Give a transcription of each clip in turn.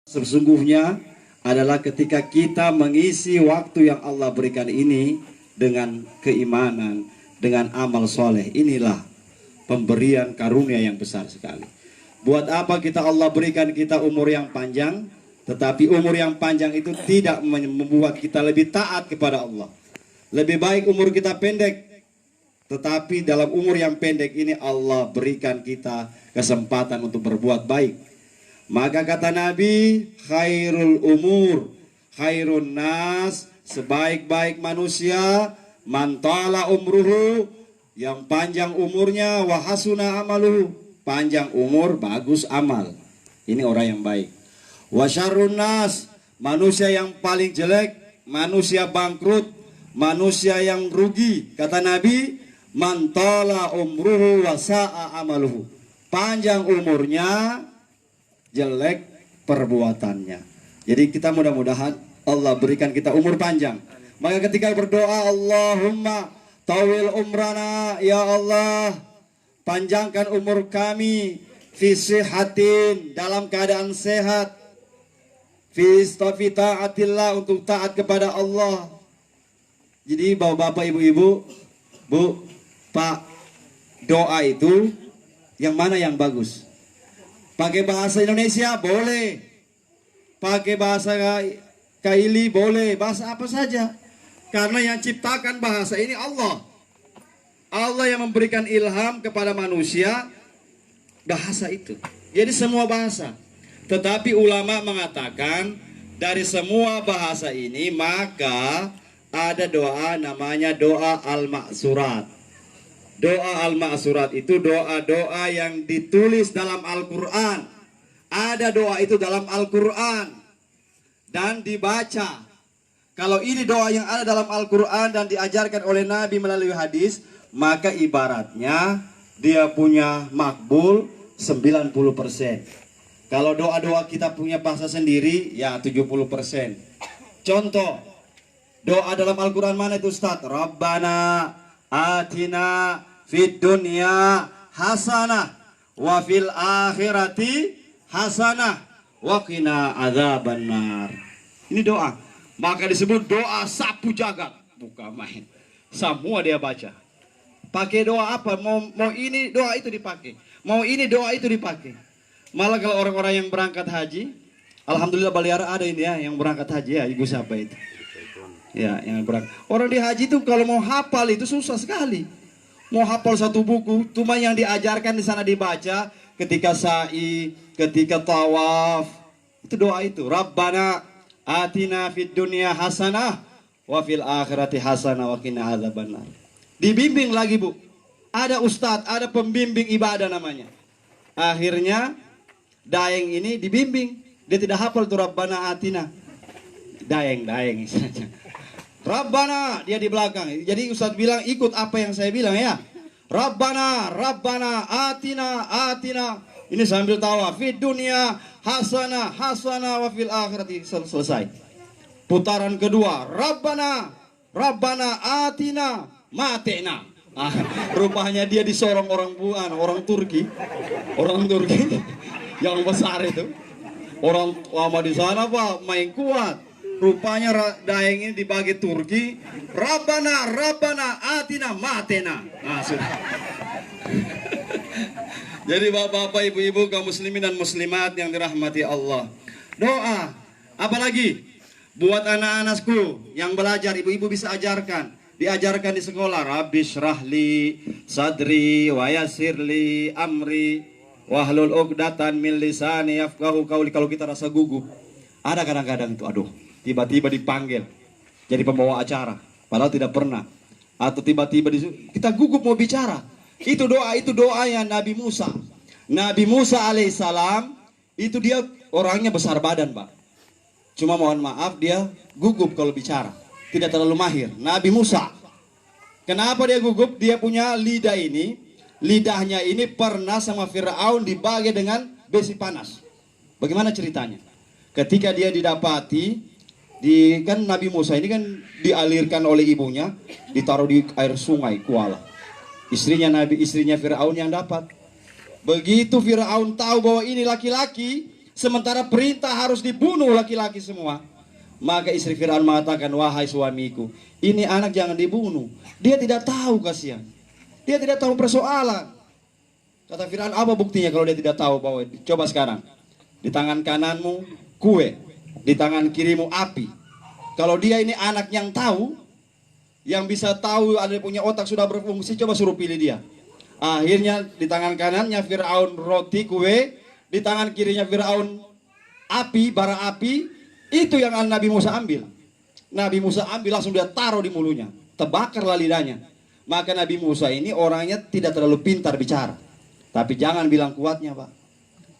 Sesungguhnya adalah ketika kita mengisi waktu yang Allah berikan ini dengan keimanan, dengan amal soleh. Inilah pemberian karunia yang besar sekali. Buat apa kita Allah berikan kita umur yang panjang, tetapi umur yang panjang itu tidak membuat kita lebih taat kepada Allah. Lebih baik umur kita pendek, tetapi dalam umur yang pendek ini Allah berikan kita kesempatan untuk berbuat baik. Maka kata Nabi, khairul umur, khairun nas, sebaik-baik manusia, mantala umruhu, yang panjang umurnya, wahasuna amaluhu, panjang umur, bagus amal. Ini orang yang baik. Wasyarrun nas, manusia yang paling jelek, manusia bangkrut, manusia yang rugi. Kata Nabi, mantala umruhu wasa'a amaluhu, panjang umurnya, jelek perbuatannya. Jadi kita mudah-mudahan Allah berikan kita umur panjang. Maka ketika berdoa, Allahumma tawil umrana, ya Allah panjangkan umur kami, fi sihatin, dalam keadaan sehat, fi ta'atillah, untuk taat kepada Allah. Jadi bapak-bapak, ibu-ibu, bu, pak, doa itu yang mana yang bagus? Pakai bahasa Indonesia boleh, pakai bahasa Kaili boleh, bahasa apa saja. Karena yang ciptakan bahasa ini Allah. Allah yang memberikan ilham kepada manusia bahasa itu. Jadi semua bahasa. Tetapi ulama mengatakan dari semua bahasa ini maka ada doa namanya doa al-ma'surat. Doa al-ma'surat itu doa-doa yang ditulis dalam Al-Quran. Ada doa itu dalam Al-Quran dan dibaca. Kalau ini doa yang ada dalam Al-Quran dan diajarkan oleh Nabi melalui hadis, maka ibaratnya dia punya makbul 90%. Kalau doa-doa kita punya bahasa sendiri, ya 70%. Contoh, doa dalam Al-Quran mana itu Ustaz? Rabbana atina fid dunya hasanah wa fil akhirati hasanah wa qina adzabannar. Ini doa. Maka disebut doa sapu jagat, bukan main. Semua dia baca. Pakai doa apa? Mau ini doa itu dipakai. Mau ini doa itu dipakai. Malah kalau orang-orang yang berangkat haji, alhamdulillah Baliara ada ini ya yang berangkat haji ya, ibu siapa itu? Ya, yang berangkat. Orang di haji itu kalau mau hafal itu susah sekali. Mau hafal satu buku, cuma yang diajarkan di sana dibaca ketika sa'i, ketika tawaf. Itu doa itu. Rabbana atina fid dunya hasanah wa fil akhirati hasanah wa qina adzabannar. Dibimbing lagi, Bu. Ada ustadz, ada pembimbing ibadah namanya. Akhirnya Daeng ini dibimbing. Dia tidak hafal tuh Rabbana atina. Daeng istilahnya. Rabbana, dia di belakang. Jadi Ustadz bilang ikut apa yang saya bilang ya. Rabbana atina. Ini sambil tawa. Fid dunya hasanah wa fil akhirati. Selesai. Putaran kedua. Rabbana atina matena. Rupanya dia disorong orang Turki. Orang Turki yang besar itu. Orang lama di sana Pak main kuat. Rupanya Daeng ini dibagi Turki. Rabbana atina matena. Nah, sudah. Jadi bapak-bapak, ibu-ibu, kaum muslimin dan muslimat yang dirahmati Allah. Doa. Apalagi buat anak-anakku yang belajar, ibu-ibu bisa ajarkan. Diajarkan di sekolah. Rabbi syrahli sadri wa yassirli amri wahlul 'uqdatan min lisani yafqahu qawli. Kalau kita rasa gugup, ada kadang-kadang itu, aduh, tiba-tiba dipanggil jadi pembawa acara padahal tidak pernah, atau tiba-tiba kita gugup mau bicara. Itu doa yang Nabi Musa alaihissalam itu dia orangnya besar badan Pak, cuma mohon maaf dia gugup kalau bicara, tidak terlalu mahir. Nabi Musa, kenapa dia gugup? Dia punya lidahnya ini pernah sama Fir'aun dibagi dengan besi panas. Bagaimana ceritanya? Ketika dia didapati kan Nabi Musa ini kan dialirkan oleh ibunya, ditaruh di air sungai Kuala. Istrinya Fir'aun yang dapat. Begitu Fir'aun tahu bahwa ini laki-laki, sementara perintah harus dibunuh laki-laki semua. Maka istri Fir'aun mengatakan, wahai suamiku, ini anak jangan dibunuh. Dia tidak tahu, kasihan. Dia tidak tahu persoalan. Kata Fir'aun, apa buktinya kalau dia tidak tahu? Bahwa coba sekarang, di tangan kananmu kue, di tangan kirimu api. Kalau dia ini anak yang tahu, yang bisa tahu, ada punya otak sudah berfungsi, coba suruh pilih dia. Akhirnya di tangan kanannya Fir'aun roti kue, di tangan kirinya Fir'aun api, bara api. Itu yang Nabi Musa ambil. Nabi Musa ambil langsung dia taruh di mulutnya, terbakarlah lidahnya. Maka Nabi Musa ini orangnya tidak terlalu pintar bicara. Tapi jangan bilang kuatnya, Pak.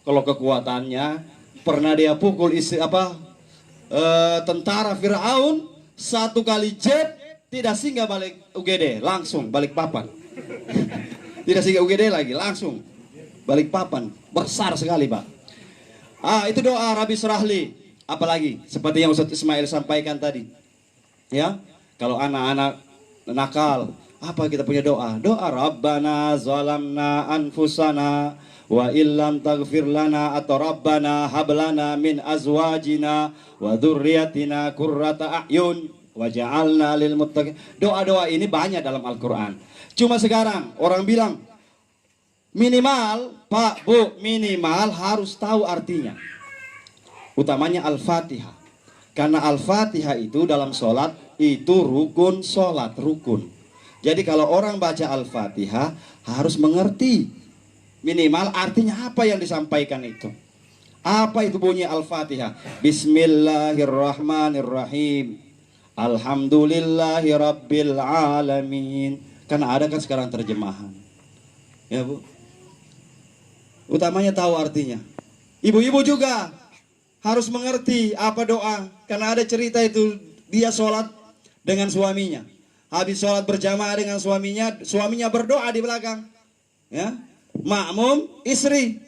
Kalau kekuatannya, pernah dia pukul tentara Fir'aun, satu kali jet tidak singgah balik UGD, langsung balik papan. Tidak singgah UGD lagi, langsung balik papan. Besar sekali, Pak. Itu doa Rabbi Syrahli. Apalagi seperti yang Ustaz Ismail sampaikan tadi. Ya, kalau anak-anak nakal, apa kita punya doa? Doa Rabbana zalamna anfusana wa illam taghfir lana atau Rabbana hablana min azwajina wa dzurriyyatina qurrata a'yun waj'alna lil muttaqin. Doa-doa ini banyak dalam Al-Qur'an. Cuma sekarang orang bilang minimal, Pak, Bu, minimal harus tahu artinya. Utamanya Al-Fatihah. Karena Al-Fatihah itu dalam sholat itu rukun sholat, rukun. Jadi kalau orang baca Al-Fatihah harus mengerti minimal artinya apa yang disampaikan itu. Apa itu bunyi Al-Fatihah? Bismillahirrahmanirrahim. Alhamdulillahi rabbil alamin. Karena ada kan sekarang terjemahan. Ya, Bu. Utamanya tahu artinya. Ibu-ibu juga harus mengerti apa doa. Karena ada cerita itu, dia sholat dengan suaminya. Habis sholat berjamaah dengan suaminya, suaminya berdoa di belakang. Ya, makmum istri.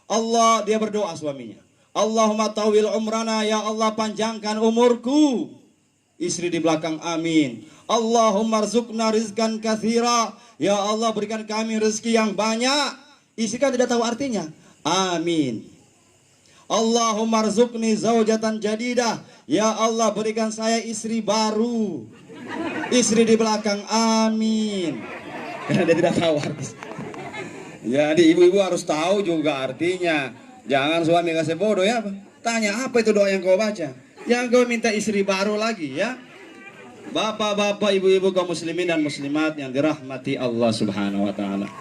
Allah, dia berdoa suaminya. Allahumma tawil umrana, ya Allah panjangkan umurku. Istri di belakang, amin. Allahumma rizukna rizkan kathira, ya Allah berikan kami rezeki yang banyak. Istri kan tidak tahu artinya, amin. Allahumma rzuqni zaujatan jadidah, ya Allah berikan saya istri baru. Istri di belakang, amin. Karena dia tidak tahu artinya. Jadi ibu-ibu harus tahu juga artinya. Jangan suami kasih bodoh ya. Tanya apa itu doa yang kau baca, yang kau minta istri baru lagi ya. Bapak-bapak, ibu-ibu kaum muslimin dan muslimat yang dirahmati Allah Subhanahu wa taala.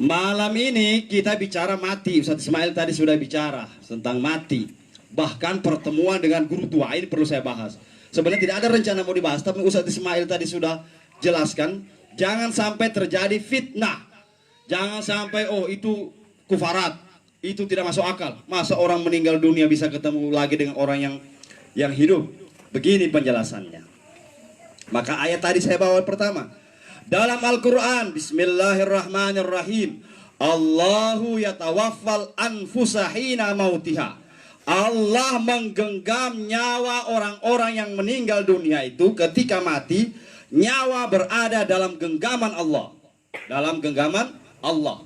Malam ini kita bicara mati. Ustaz Ismail tadi sudah bicara tentang mati. Bahkan pertemuan dengan guru tua ini perlu saya bahas. Sebenarnya tidak ada rencana mau dibahas, tapi Ustaz Ismail tadi sudah jelaskan. Jangan sampai terjadi fitnah. Jangan sampai, oh itu kufarat, itu tidak masuk akal. Masa orang meninggal dunia bisa ketemu lagi dengan orang yang hidup? Begini penjelasannya. Maka ayat tadi saya bawa pertama. Dalam Al-Quran, bismillahirrahmanirrahim, Allahu yatawaffal anfusa hina mautiha. Allah menggenggam nyawa orang-orang yang meninggal dunia itu ketika mati. Nyawa berada dalam genggaman Allah. Dalam genggaman Allah.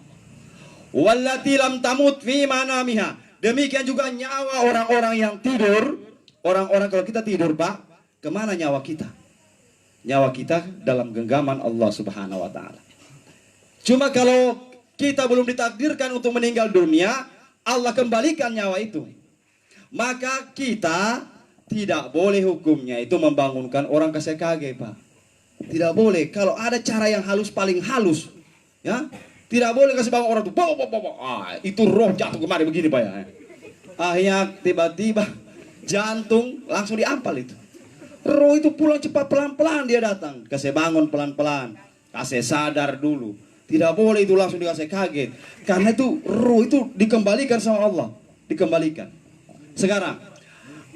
Wallati lam tamut fi manamiha. Demikian juga nyawa orang-orang yang tidur. Orang-orang kalau kita tidur, Pak, kemana nyawa kita? Nyawa kita dalam genggaman Allah Subhanahu wa taala. Cuma kalau kita belum ditakdirkan untuk meninggal dunia, Allah kembalikan nyawa itu. Maka kita tidak boleh hukumnya itu membangunkan orang kasih kaget, Pak. Tidak boleh. Kalau ada cara yang halus, paling halus, ya, tidak boleh kasih bangun orang itu. Itu roh jatuh kemari begini, Pak ya. Akhirnya tiba-tiba jantung langsung diampal itu. Roh itu pulang cepat, pelan-pelan dia datang. Kasih bangun pelan-pelan, kasih sadar dulu. Tidak boleh itu langsung dikasih kaget. Karena itu roh itu dikembalikan sama Allah. Dikembalikan. Sekarang,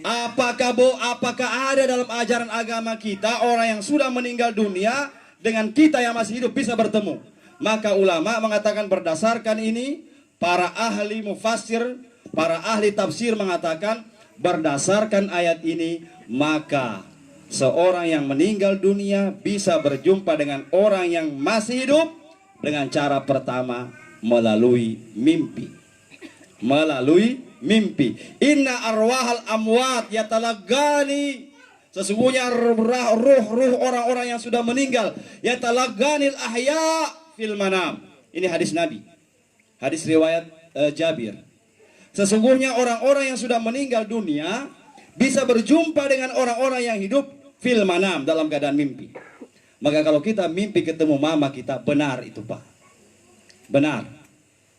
apakah ada dalam ajaran agama kita orang yang sudah meninggal dunia dengan kita yang masih hidup bisa bertemu? Maka ulama mengatakan berdasarkan ini, para ahli mufassir, para ahli tafsir mengatakan berdasarkan ayat ini, maka seorang yang meninggal dunia bisa berjumpa dengan orang yang masih hidup dengan cara pertama, melalui mimpi. Melalui mimpi. Inna arwahal amwat yatalagani, sesungguhnya ruh orang-orang yang sudah meninggal yatalaganil ahya fil manam. Ini hadis Nabi, hadis riwayat Jabir. Sesungguhnya orang-orang yang sudah meninggal dunia bisa berjumpa dengan orang-orang yang hidup fil manam, dalam keadaan mimpi. Maka kalau kita mimpi ketemu mama kita, benar itu Pak, benar.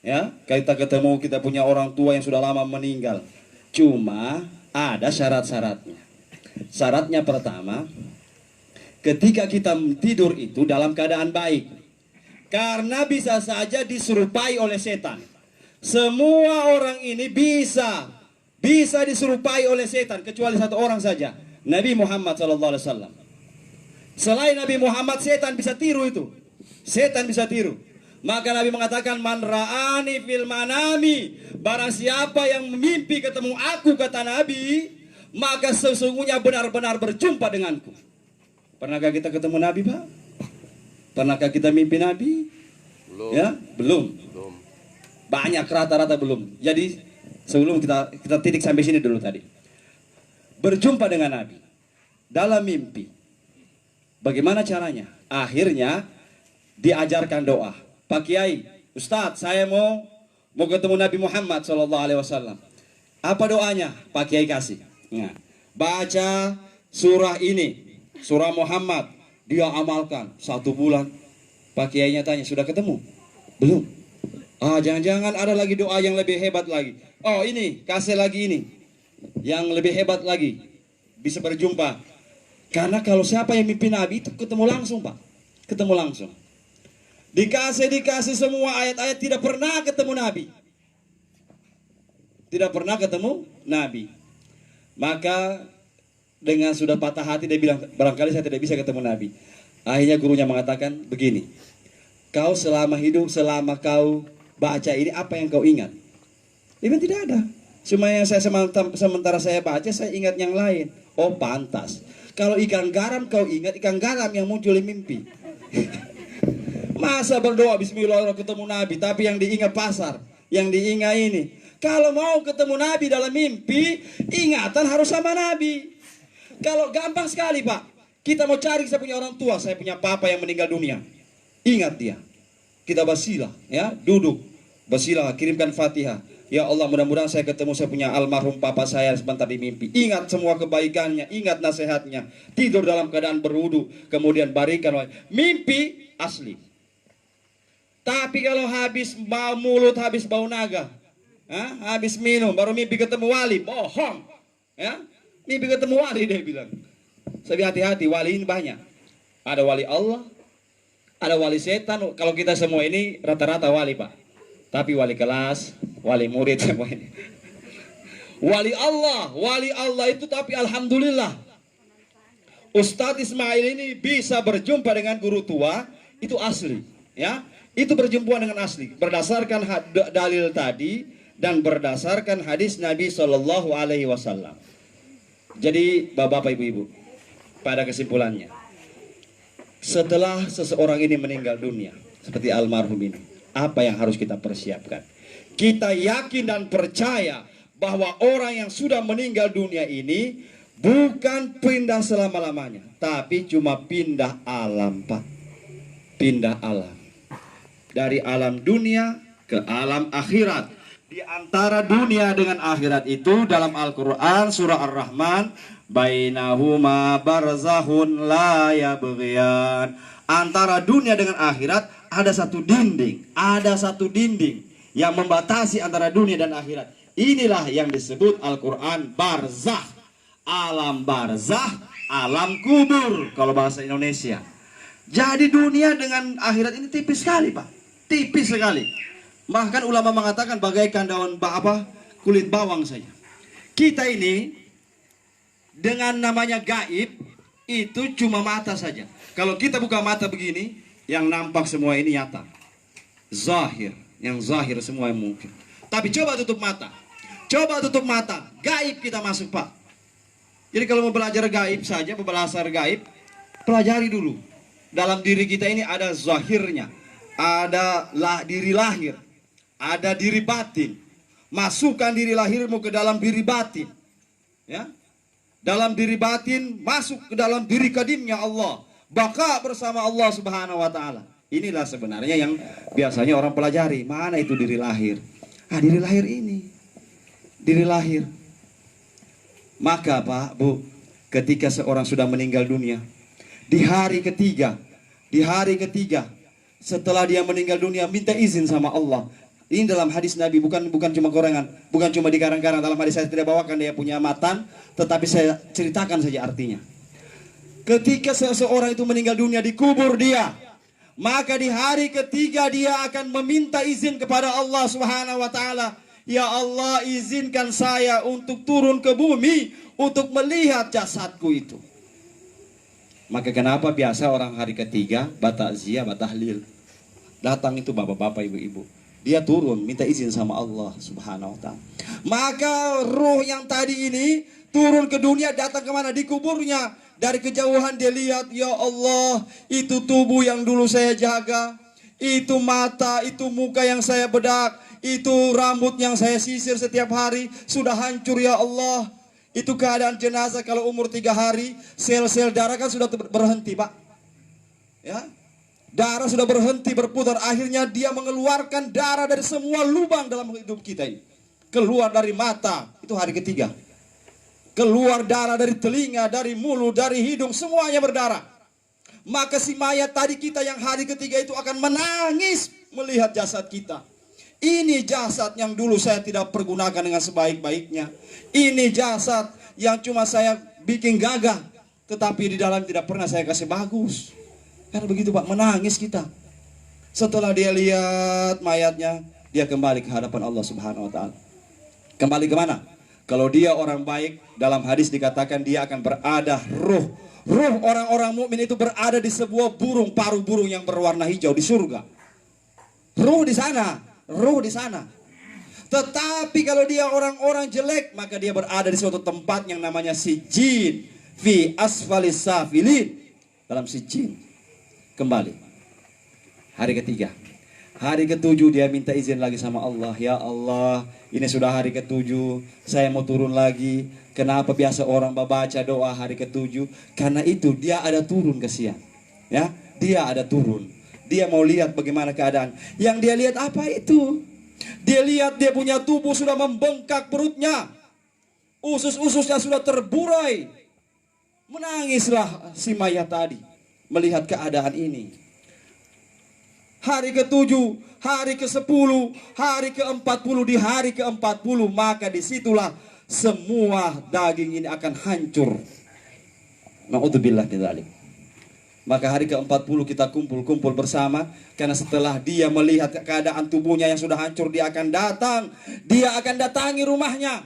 Ya, kita ketemu, kita punya orang tua yang sudah lama meninggal. Cuma ada syarat-syaratnya. Syaratnya pertama, ketika kita tidur itu dalam keadaan baik. Karena bisa saja diserupai oleh setan. Semua orang ini bisa diserupai oleh setan, kecuali satu orang saja, Nabi Muhammad SAW. Selain Nabi Muhammad, setan bisa tiru itu. Setan bisa tiru. Maka Nabi mengatakan, man ra'ani fil manami, barang siapa yang mimpi ketemu aku, kata Nabi, maka sesungguhnya benar-benar berjumpa denganku. Pernahkah kita ketemu Nabi, Pak? Pernahkah kita mimpi Nabi? Belum. Ya, belum. Banyak, rata-rata belum. Jadi sebelum kita titik sampai sini dulu tadi. Berjumpa dengan Nabi dalam mimpi. Bagaimana caranya? Akhirnya diajarkan doa. Pak Kiai, Ustadz, saya mau ketemu Nabi Muhammad SAW. Apa doanya? Pak Kiai kasih. Nah, baca surah ini, surah Muhammad. Dia amalkan 1 bulan. Pak Kiainya tanya, sudah ketemu? Belum. Jangan-jangan ada lagi doa yang lebih hebat lagi. Oh, ini, kasih lagi ini, yang lebih hebat lagi, bisa berjumpa. Karena kalau siapa yang mimpi Nabi itu ketemu langsung, Pak. Ketemu langsung. Dikasih semua ayat-ayat, tidak pernah ketemu Nabi. Tidak pernah ketemu Nabi. Maka dengan sudah patah hati dia bilang, barangkali saya tidak bisa ketemu Nabi. Akhirnya gurunya mengatakan begini, kau selama hidup, selama kau baca ini, apa yang kau ingat? Dia bilang tidak ada. Cuma yang saya sementara saya baca, saya ingat yang lain. Oh, pantas. Kalau ikan garam kau ingat, ikan garam yang muncul di mimpi. Masa berdoa bismillah ketemu Nabi, tapi yang diingat pasar, yang diingat ini. Kalau mau ketemu Nabi dalam mimpi, ingatan harus sama Nabi. Kalau gampang sekali, Pak. Kita mau cari, saya punya orang tua, saya punya papa yang meninggal dunia. Ingat dia. Kita basilah, ya, duduk. Basilah, kirimkan Fatihah. Ya Allah, mudah-mudahan saya ketemu saya punya almarhum papa saya sebentar di mimpi. Ingat semua kebaikannya, ingat nasihatnya. Tidur dalam keadaan berwudu, kemudian barikan. Mimpi asli. Tapi kalau habis bau mulut, habis bau naga, habis minum, baru mimpi ketemu wali, bohong. Ya, mimpi ketemu wali, dia bilang. Saya hati-hati, wali ini banyak. Ada wali Allah, ada wali setan. Kalau kita semua ini rata-rata wali, Pak. Tapi wali kelas, wali murid semua ini. Wali Allah itu, tapi alhamdulillah Ustadz Ismail ini bisa berjumpa dengan guru tua, itu asli, ya. Itu perjumpaan dengan asli, berdasarkan dalil tadi dan berdasarkan hadis Nabi SAW. Jadi bapak-bapak, ibu-ibu, pada kesimpulannya, setelah seseorang ini meninggal dunia seperti almarhum ini, apa yang harus kita persiapkan? Kita yakin dan percaya bahwa orang yang sudah meninggal dunia ini bukan pindah selama-lamanya, tapi cuma pindah alam, Pak. Pindah alam. Dari alam dunia ke alam akhirat. Di antara dunia dengan akhirat itu dalam Al-Quran surah Ar-Rahman, bainahuma barzahun la yabghiyan. Antara dunia dengan akhirat ada satu dinding. Ada satu dinding yang membatasi antara dunia dan akhirat. Inilah yang disebut Al-Quran barzah. Alam barzah, alam kubur kalau bahasa Indonesia. Jadi dunia dengan akhirat ini tipis sekali, Pak. Tipis sekali. Bahkan ulama mengatakan bagaikan daun kulit bawang saja. Kita ini dengan namanya gaib itu cuma mata saja. Kalau kita buka mata begini, yang nampak semua ini nyata. Zahir, yang zahir semua yang mungkin. Tapi coba tutup mata. Coba tutup mata, gaib kita masuk, Pak. Jadi kalau mau belajar gaib saja, mau belajar gaib, pelajari dulu. Dalam diri kita ini ada zahirnya, ada diri lahir, ada diri batin. Masukkan diri lahirmu ke dalam diri batin. Ya. Dalam diri batin masuk ke dalam diri kadimnya Allah. Baka bersama Allah Subhanahu wa taala. Inilah sebenarnya yang biasanya orang pelajari. Mana itu diri lahir? Diri lahir ini. Diri lahir. Maka Pak, Bu, ketika seorang sudah meninggal dunia, di hari ketiga, setelah dia meninggal dunia, minta izin sama Allah. Ini dalam hadis Nabi, bukan cuma gorengan, bukan cuma dikarang-karang. Dalam hadis saya tidak bawakan dia punya matan, tetapi saya ceritakan saja artinya. Ketika seseorang itu meninggal dunia, dikubur dia, maka di hari ketiga dia akan meminta izin kepada Allah Subhanahu wa taala. Ya Allah, izinkan saya untuk turun ke bumi untuk melihat jasadku itu. Maka kenapa biasa orang hari ketiga bataziyah, batahlil, datang itu bapak-bapak, ibu-ibu, dia turun minta izin sama Allah Subhanahu wa taala. Maka ruh yang tadi ini turun ke dunia, datang kemana? Di kuburnya. Dari kejauhan dia lihat, ya Allah, itu tubuh yang dulu saya jaga, itu mata, itu muka yang saya bedak, itu rambut yang saya sisir setiap hari, sudah hancur ya Allah. Itu keadaan jenazah kalau umur 3 hari, sel-sel darah kan sudah berhenti, Pak. Ya, darah sudah berhenti berputar. Akhirnya dia mengeluarkan darah dari semua lubang dalam hidup kita ini. Keluar dari mata, itu hari ketiga. Keluar darah dari telinga, dari mulut, dari hidung, semuanya berdarah. Maka si mayat tadi kita yang hari ketiga itu akan menangis melihat jasad kita. Ini jasad yang dulu saya tidak pergunakan dengan sebaik-baiknya. Ini jasad yang cuma saya bikin gagah, tetapi di dalam tidak pernah saya kasih bagus. Karena begitu Pak, menangis kita. Setelah dia lihat mayatnya, dia kembali ke hadapan Allah Subhanahu wa taala. Kembali ke mana? Kalau dia orang baik, dalam hadis dikatakan dia akan berada ruh orang-orang mukmin itu berada di sebuah burung, paruh burung yang berwarna hijau di surga. Ruh di sana. Tetapi kalau dia orang-orang jelek, maka dia berada di suatu tempat yang namanya sijjin, fi asfalis safilin, dalam sijjin. Kembali hari ketiga. Hari ketujuh dia minta izin lagi sama Allah. Ya Allah, ini sudah hari ketujuh, saya mau turun lagi. Kenapa biasa orang baca doa hari ketujuh? Karena itu dia ada turun kesian. Ya, dia ada turun. Dia mau lihat bagaimana keadaan. Yang dia lihat apa itu? Dia lihat dia punya tubuh sudah membengkak perutnya. Usus-ususnya sudah terburai. Menangislah si mayat tadi melihat keadaan ini. Hari ke-7, hari ke-10, hari ke-40, di hari ke-40, maka disitulah semua daging ini akan hancur. Na'udzubillah min dzalik. Maka hari ke-40 kita kumpul-kumpul bersama, karena setelah dia melihat keadaan tubuhnya yang sudah hancur, dia akan datang. Dia akan datangi rumahnya.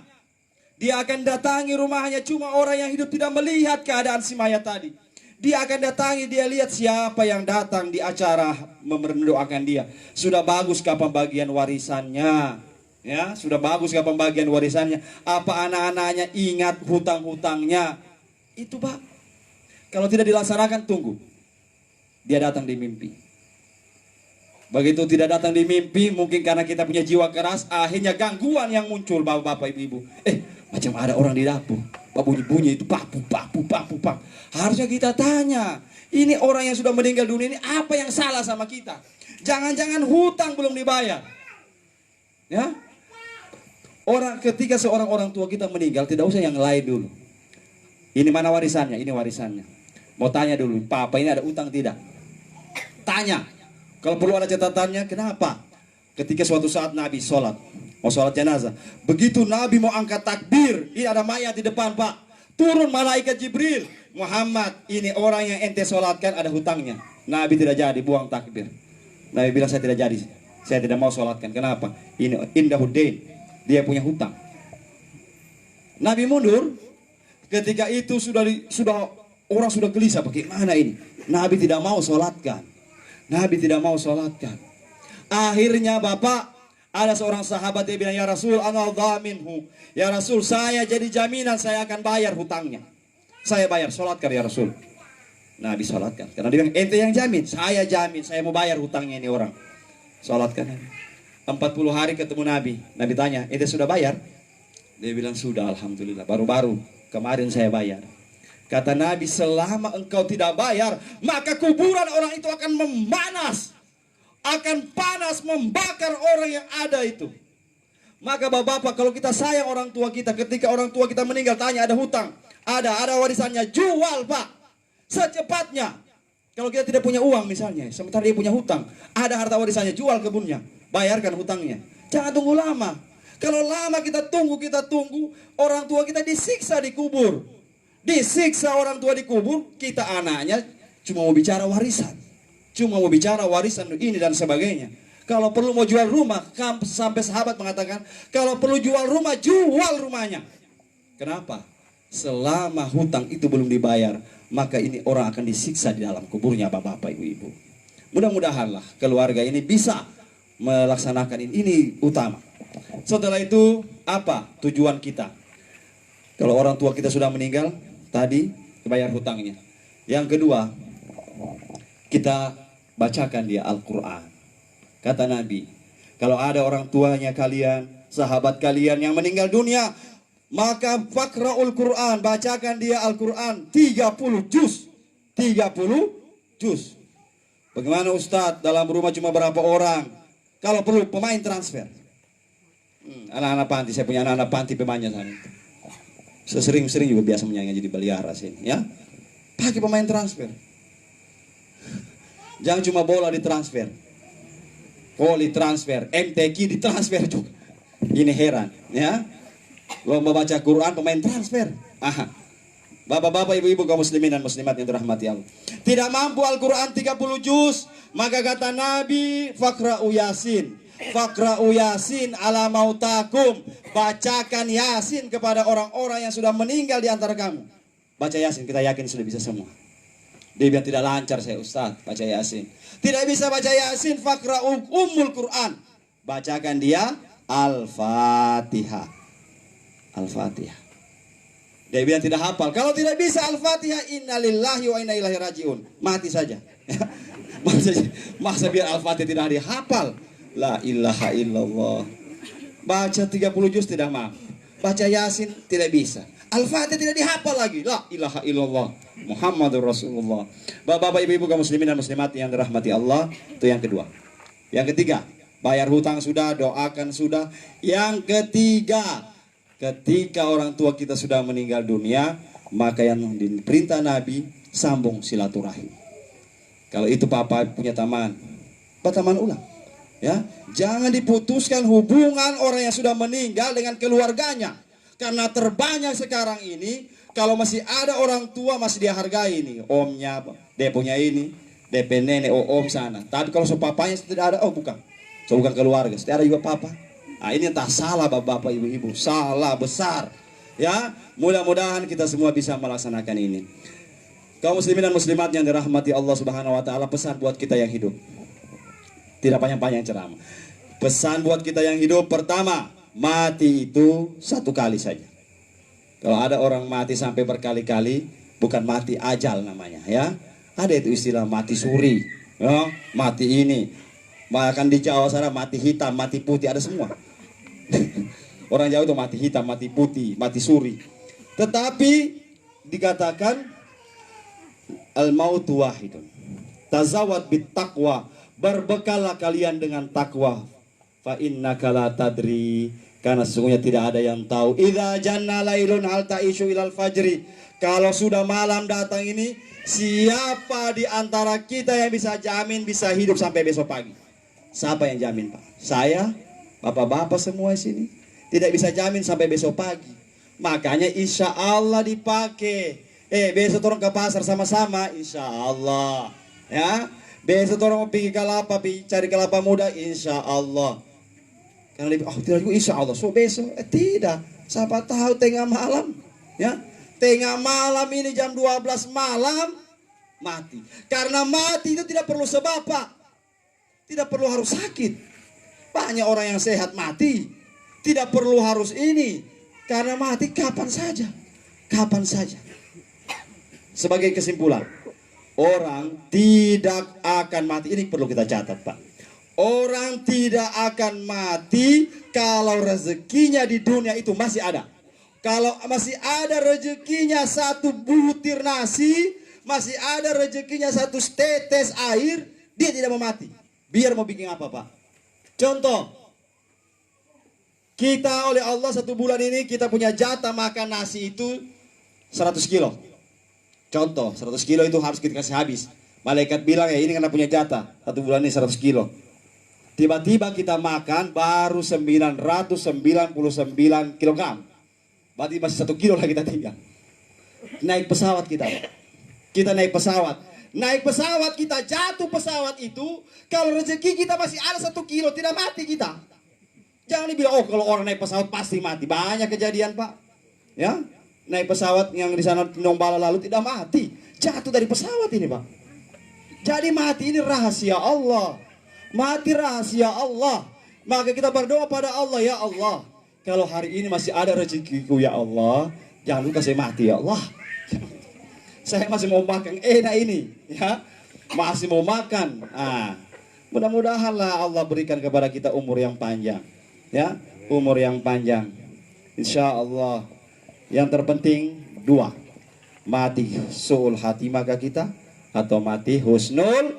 Dia akan datangi rumahnya. Cuma orang yang hidup tidak melihat keadaan si mayat tadi. Dia akan datangi, dia lihat siapa yang datang di acara mendoakan dia. Sudah bagus ke pembagian warisannya. Ya, sudah bagus ke pembagian warisannya. Apa anak-anaknya ingat hutang-hutangnya. Itu Pak. Kalau tidak dilaksanakan, tunggu. Dia datang di mimpi. Begitu tidak datang di mimpi, mungkin karena kita punya jiwa keras, akhirnya gangguan yang muncul bapak-bapak, ibu-ibu. Macam ada orang di dapur. Bunyi-bunyi itu pak. Harusnya kita tanya, ini orang yang sudah meninggal dunia ini apa yang salah sama kita? Jangan-jangan hutang belum dibayar. Ya, ketika seorang orang tua kita meninggal, tidak usah yang lain dulu. Ini mana warisannya? Ini warisannya. Mau tanya dulu, Papa ini ada utang tidak? Tanya. Kalau perlu ada catatannya, kenapa? Ketika suatu saat Nabi mau sholat jenazah. Begitu Nabi mau angkat takbir, ini ada mayat di depan Pak. Turun malaikat Jibril. Muhammad, ini orang yang ente sholatkan ada hutangnya. Nabi tidak jadi, buang takbir. Nabi bilang saya tidak jadi, saya tidak mau sholatkan. Kenapa? Ini indahuddin, dia punya hutang. Nabi mundur. Ketika itu orang sudah gelisah, bagaimana ini? Nabi tidak mau sholatkan. Akhirnya Bapak, ada seorang sahabat dia bilang, ya Rasul, ana dhaminhu. Ya Rasul, saya jadi jaminan, saya akan bayar hutangnya. Saya bayar, sholatkan ya Rasul. Nabi sholatkan. Karena dia bilang, ente yang jamin, saya jamin, saya mau bayar hutangnya ini orang. Sholatkan. 40 hari ketemu Nabi. Nabi tanya, ente sudah bayar? Dia bilang, sudah, alhamdulillah. Baru-baru kemarin saya bayar. Kata Nabi, selama engkau tidak bayar, maka kuburan orang itu akan memanas. Akan panas membakar orang yang ada itu. Maka bapak-bapak, kalau kita sayang orang tua kita, ketika orang tua kita meninggal, tanya ada hutang. Ada warisannya, jual pak. Secepatnya. Kalau kita tidak punya uang misalnya, sementara dia punya hutang. Ada harta warisannya, jual kebunnya. Bayarkan hutangnya. Jangan tunggu lama. Kalau lama kita tunggu, orang tua kita disiksa di kubur. Disiksa orang tua di kubur, kita anaknya cuma mau bicara warisan. Cuma mau bicara warisan ini dan sebagainya. Kalau perlu mau jual rumah, sampai sahabat mengatakan, kalau perlu jual rumah, jual rumahnya. Kenapa? Selama hutang itu belum dibayar, maka ini orang akan disiksa di dalam kuburnya, bapak-bapak, ibu-ibu. Mudah-mudahanlah keluarga ini bisa melaksanakan ini utama. Setelah itu, apa tujuan kita? Kalau orang tua kita sudah meninggal, tadi bayar hutangnya. Yang kedua, kita bacakan dia Al-Quran. Kata Nabi, kalau ada orang tuanya kalian, sahabat kalian yang meninggal dunia, maka fakra'ul Quran, bacakan dia Al-Quran 30 juz. 30 juz. Bagaimana Ustadz, dalam rumah cuma berapa orang? Kalau perlu pemain transfer. Anak-anak panti, saya punya anak-anak panti pemainnya sana. Sesering-sering juga biasa menyanyi jadi beliara sini, ya. Pakai pemain transfer. Jangan cuma bola ditransfer. Voli transfer, MTQ ditransfer juga. Ini heran, ya. Lomba baca Quran pemain transfer. Aha. Bapak-bapak, ibu-ibu kaum muslimin dan muslimat yang dirahmati Allah. Tidak mampu Al-Quran 30 juz, maka kata Nabi, Fakra'u Yasin. Fakra'u Yasin ala mautakum. Bacakan Yasin kepada orang-orang yang sudah meninggal di antara kamu. Baca Yasin, kita yakin sudah bisa semua. Dia bilang tidak lancar saya Ustaz baca Yasin. Tidak bisa baca Yasin, fakra'u ummul Quran. Bacakan dia Al-Fatihah. Al-Fatihah. Dia bilang tidak hafal. Kalau tidak bisa Al-Fatihah, innalillahi wa inna ilaihi rajiun. Mati saja. Masa biar Al-Fatihah tidak dihafal. La ilaha illallah. Baca 30 juz tidak mampu. Baca Yasin tidak bisa. Al-Fatihah tidak dihafal lagi. La ilaha illallah Muhammadur Rasulullah. Bapak-bapak, ibu-ibu kaum muslimin dan muslimat yang dirahmati Allah. Itu yang kedua. Yang ketiga, bayar hutang sudah, doakan sudah. Yang ketiga, ketika orang tua kita sudah meninggal dunia, maka yang diperintah Nabi, sambung silaturahim. Kalau itu papa punya taman, taman ulang. Ya, jangan diputuskan hubungan orang yang sudah meninggal dengan keluarganya. Karena terbanyak sekarang ini, kalau masih ada orang tua masih dia hargai ini, omnya, dia punya ini, DP nenek, om sana. Tapi kalau papanya tidak ada, oh bukan, so bukan keluarga, tidak ada juga papa. Nah, ini entah salah bapak-bapak, ibu-ibu, salah besar. Ya, mudah-mudahan kita semua bisa melaksanakan ini. Kaum muslimin dan muslimat yang dirahmati Allah Subhanahu Wa Taala, pesan buat kita yang hidup. Tidak panjang-panjang ceramah. Pesan buat kita yang hidup, pertama, mati itu satu kali saja. Kalau ada orang mati sampai berkali-kali, bukan mati ajal namanya, ya. Ada itu istilah mati suri, ya, mati ini. Bahkan di Jawa sana mati hitam, mati putih, ada semua. Orang Jawa itu mati hitam, mati putih, mati suri. Tetapi dikatakan al-mautu wahidun. Tazawwad bit taqwa, berbekallah kalian dengan takwa. Fa innaka la tadri, karena sesungguhnya tidak ada yang tahu. Idza janna lailun hal ta'ishu ilal fajri. Kalau sudah malam datang ini, siapa di antara kita yang bisa jamin bisa hidup sampai besok pagi? Siapa yang jamin, Pak? Saya, bapak-bapak semua di sini tidak bisa jamin sampai besok pagi. Makanya insya Allah dipakai. Besok orang ke pasar sama-sama, insya Allah. Ya, besok orang mau pergi kelapa, cari kelapa muda, insya Allah. Karena lebih, tidak juga insya Allah. So besok, tidak. Siapa tahu tengah malam, ya, tengah malam ini jam 12 malam mati. Karena mati itu tidak perlu sebab, Pak. Tidak perlu harus sakit. Banyak orang yang sehat mati. Tidak perlu harus ini. Karena mati kapan saja. Kapan saja. Sebagai kesimpulan, orang tidak akan mati. Ini perlu kita catat, Pak. Orang tidak akan mati kalau rezekinya di dunia itu masih ada. Kalau masih ada rezekinya satu butir nasi, masih ada rezekinya satu tetes air, dia tidak mau mati. Biar mau bikin apa, Pak? Contoh, kita oleh Allah 1 bulan ini kita punya jatah makan nasi itu 100 kilo. Contoh, 100 kilo itu harus kita kasih habis. Malaikat bilang ya ini karena punya jatah 1 bulan ini 100 kilo. Tiba-tiba kita makan baru 999 kilogram. Berarti masih 1 kilo lah kita tinggal. Naik pesawat kita. Kita naik pesawat. Naik pesawat kita jatuh pesawat itu. Kalau rezeki kita masih ada 1 kilo tidak mati kita. Jangan dibilang oh kalau orang naik pesawat pasti mati. Banyak kejadian, Pak. Ya, naik pesawat yang di sana Tinombala lalu tidak mati. Jatuh dari pesawat ini, Pak. Jadi mati ini rahasia Allah. Mati rahasia Allah. Maka kita berdoa pada Allah, ya Allah, kalau hari ini masih ada rezekiku ya Allah, jangan lupa saya mati ya Allah. Saya masih mau makan enak ini, ya. Masih mau makan. Mudah-mudahanlah Allah berikan kepada kita umur yang panjang, ya, umur yang panjang. Insya Allah. Yang terpenting 2, mati su'ul khatimah kita atau mati husnul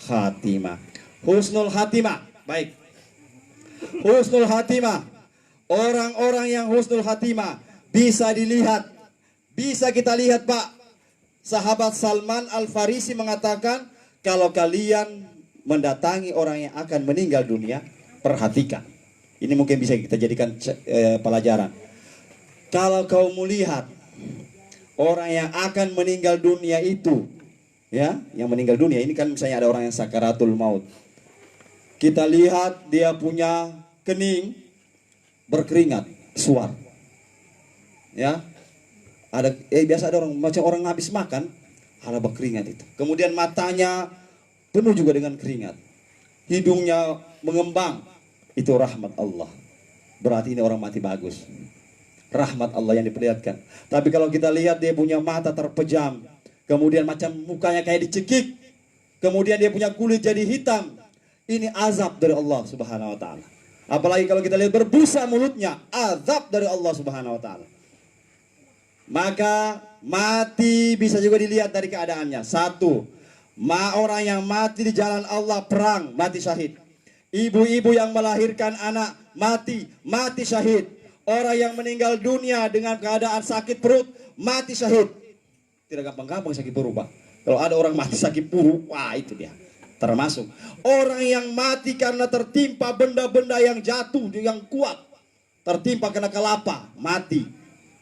khatimah. Husnul khatimah, baik. Husnul khatimah. Orang-orang yang husnul khatimah bisa dilihat, bisa kita lihat, Pak. Sahabat Salman Al-Farisi mengatakan, kalau kalian mendatangi orang yang akan meninggal dunia, perhatikan. Ini mungkin bisa kita jadikan pelajaran. Kalau kau melihat orang yang akan meninggal dunia itu, ya, yang meninggal dunia ini kan misalnya ada orang yang sakaratul maut. Kita lihat dia punya kening berkeringat, suar. Ya. Ada biasa ada orang macam orang habis makan, ada berkeringat itu. Kemudian matanya penuh juga dengan keringat. Hidungnya mengembang. Itu rahmat Allah. Berarti ini orang mati bagus. Rahmat Allah yang diperlihatkan. Tapi kalau kita lihat dia punya mata terpejam, kemudian macam mukanya kayak dicekik, kemudian dia punya kulit jadi hitam, ini azab dari Allah Subhanahu wa taala. Apalagi kalau kita lihat berbusa mulutnya, azab dari Allah Subhanahu wa taala. Maka mati bisa juga dilihat dari keadaannya. 1, orang yang mati di jalan Allah perang, mati syahid. Ibu-ibu yang melahirkan anak mati syahid. Orang yang meninggal dunia dengan keadaan sakit perut, mati syahid. Tidak gampang-gampang sakit perut, Pak. Kalau ada orang mati sakit perut, wah itu dia. Termasuk orang yang mati karena tertimpa benda-benda yang jatuh, yang kuat. Tertimpa kena kelapa, mati.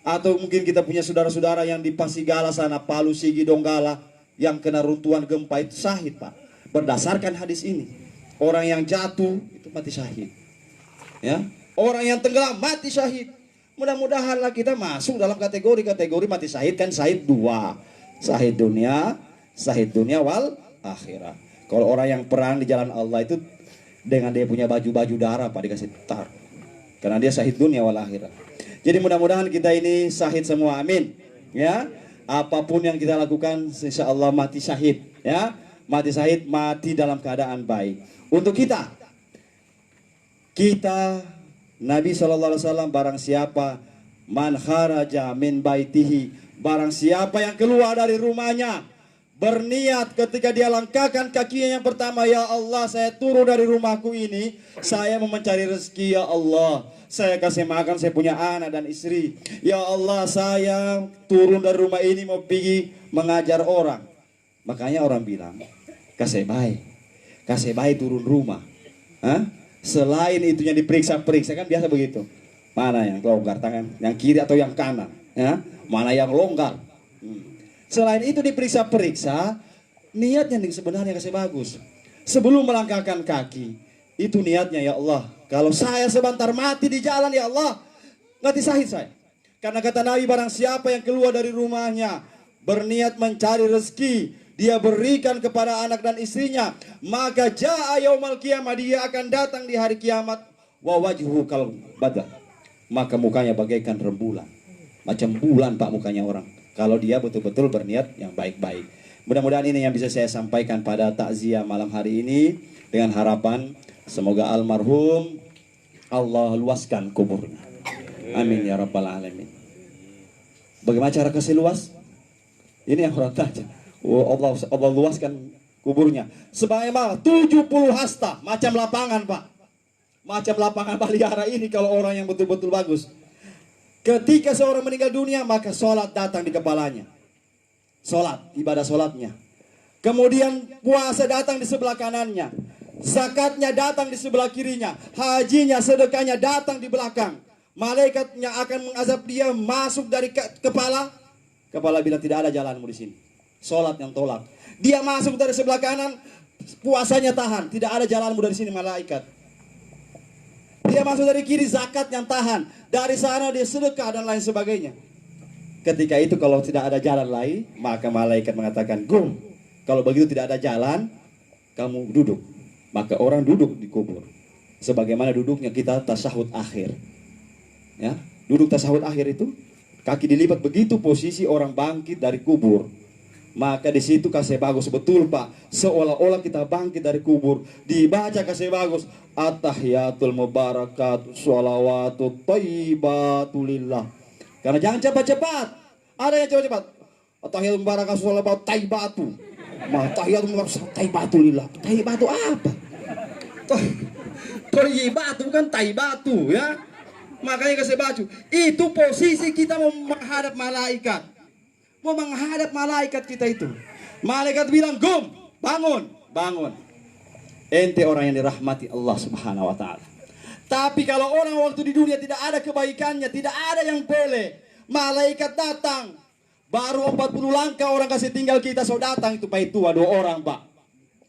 Atau mungkin kita punya saudara-saudara yang di Pasigala sana, Palu, Sigi, Donggala, yang kena runtuhan gempa itu syahid, Pak. Berdasarkan hadis ini, orang yang jatuh itu mati syahid. Ya, orang yang tenggelam mati syahid. Mudah-mudahanlah kita masuk dalam kategori mati syahid, kan syahid 2. Syahid dunia wal akhirat. Kalau orang yang perang di jalan Allah itu dengan dia punya baju darah, Pak, dikasih tar. Karena dia syahid dunia wal akhirat. Jadi mudah-mudahan kita ini syahid semua, amin. Ya, apapun yang kita lakukan, insya Allah mati syahid. Ya, mati syahid, mati dalam keadaan baik. Untuk kita Nabi SAW, barang siapa man kharaja min baitihi, barang siapa yang keluar dari rumahnya berniat ketika dia langkahkan kakinya yang pertama, ya Allah, saya turun dari rumahku ini, saya mau mencari rezeki, ya Allah, saya kasih makan, saya punya anak dan istri, ya Allah, saya turun dari rumah ini mau pergi mengajar orang. Makanya orang bilang kasih baik turun rumah. Selain itu yang diperiksa kan biasa begitu. Mana yang longgar tangan, yang kiri atau yang kanan, ya? Mana yang longgar. Selain itu diperiksa-periksa, niatnya sebenarnya kasih bagus. Sebelum melangkahkan kaki, itu niatnya, ya Allah, kalau saya sebentar mati di jalan, ya Allah, mati syahid saya. Karena kata Nabi, barang siapa yang keluar dari rumahnya berniat mencari rezeki, dia berikan kepada anak dan istrinya, maka jaa yaumal qiyamah, dia akan datang di hari kiamat, wa wajhu kal badar, maka mukanya bagaikan rembulan. Macam bulan, Pak, mukanya orang, kalau dia betul-betul berniat yang baik-baik. Mudah-mudahan ini yang bisa saya sampaikan pada takziah malam hari ini. dengan harapan semoga almarhum Allah luaskan kuburnya. Amin ya rabbal alamin. Bagaimana cara kasih luas? Ini yang orang tanya. Allah luaskan kuburnya. Sebagaimana 70 hasta, macam lapangan Pak. Macam lapangan Baliara ini kalau orang yang betul-betul bagus. Ketika seorang meninggal dunia, maka sholat datang di kepalanya. Sholat, ibadah sholatnya. Kemudian puasa datang di sebelah kanannya. Zakatnya datang di sebelah kirinya. Hajinya, sedekahnya datang di belakang. Malaikatnya akan mengazab dia masuk dari kepala. Kepala bilang tidak ada jalanmu di sini. Sholat yang tolak. Dia masuk dari sebelah kanan. Puasanya tahan. Tidak ada jalanmu dari sini malaikat. Dia masuk dari kiri, zakat yang tahan. Dari sana dia sedekah dan lain sebagainya. Ketika itu kalau tidak ada jalan lain, maka malaikat mengatakan, "Gum, kalau begitu tidak ada jalan, kamu duduk." Maka orang duduk di kubur. Sebagaimana duduknya kita tasyahud akhir. Ya, duduk tasyahud akhir itu kaki dilipat, begitu posisi orang bangkit dari kubur. Maka di situ kasih bagus betul Pak, seolah-olah kita bangkit dari kubur. Dibaca kasih bagus, at-tahiyatul mubarakatuh sholawatu thayyibatu lillah. Karena jangan cepat-cepat. Ada yang cepat-cepat. At-tahiyatul mubarakatuh sholawatu thayyibatu. Tahiyatul mubarakatuh thayyibatu lillah. Thayyibatu apa? Thayyibatu bukan thayyibatu ya. Makanya kasih baju. Itu posisi kita mau menghadap malaikat. Mau menghadap malaikat kita itu. Malaikat bilang, "Gum, bangun, bangun." Ente orang yang dirahmati Allah Subhanahu wa taala. Tapi kalau orang waktu di dunia tidak ada kebaikannya, tidak ada yang boleh, malaikat datang. Baru 40 langkah orang kasih tinggal kita, so datang itu Pak tua 2 orang Pak.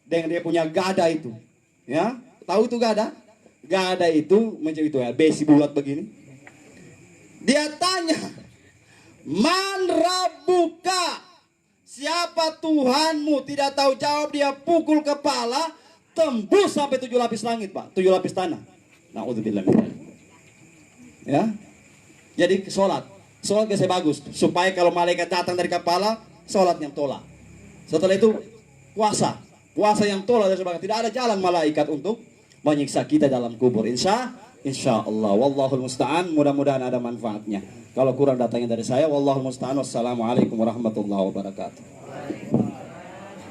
Dengan dia punya gada itu. Ya, tahu itu gada? Gada itu macam itu ya, besi bulat begini. Dia tanya, "Man rabbuka?" Siapa Tuhanmu? Tidak tahu jawab, dia pukul kepala, tembus sampai 7 lapis langit Pak, 7 lapis tanah. Naudzubillah min dzalik. Ya. Jadi sholat saya bagus supaya kalau malaikat datang dari kepala, sholat yang tolak. Setelah itu puasa yang tolak dan sebagainya. Tidak ada jalan malaikat untuk menyiksa kita dalam kubur. Insya Allah. Wallahul musta'an. Mudah-mudahan ada manfaatnya. Kalau kurang datangnya dari saya, wallahul musta'an. Wassalamualaikum warahmatullahi wabarakatuh.